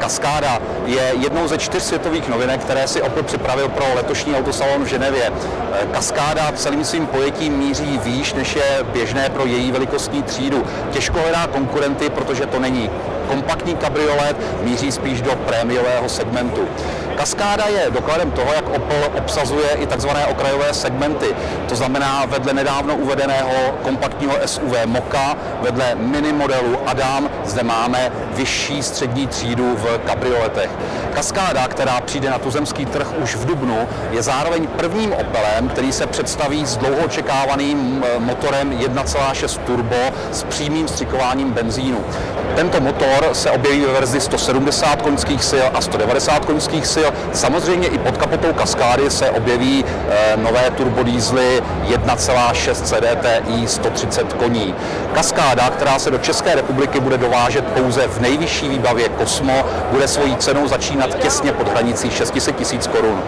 Cascada je jednou ze 4 světových novinek, které si Opel připravil pro letošní autosalon v Ženevě. Cascada celým svým pojetím míří výš, než je běžné pro její velikostní třídu. Těžko hledá konkurenty, protože to není kompaktní kabriolet, míří spíš do prémiového segmentu. Cascada je dokladem toho, jak Opel obsazuje i tzv. Okrajové segmenty. To znamená, vedle nedávno uvedeného kompaktního SUV Moka, vedle mini modelu Adam, zde máme vyšší střední třídu v kabrioletech. Cascada, která přijde na tuzemský trh už v dubnu, je zároveň prvním Opelem, který se představí s dlouho očekávaným motorem 1.6 turbo s přímým vstřikováním benzínu. Tento motor se objeví ve verzi 170 koňských sil a 190 koňských sil. Samozřejmě i pod kapotou Cascady se objeví nové turbodýzly 1.6 CDTI 130 koní. Cascada, která se do České republiky bude dovážet pouze v nejvyšší výbavě Cosmo, bude svojí cenou začínat těsně pod hranicí 600 000 korun.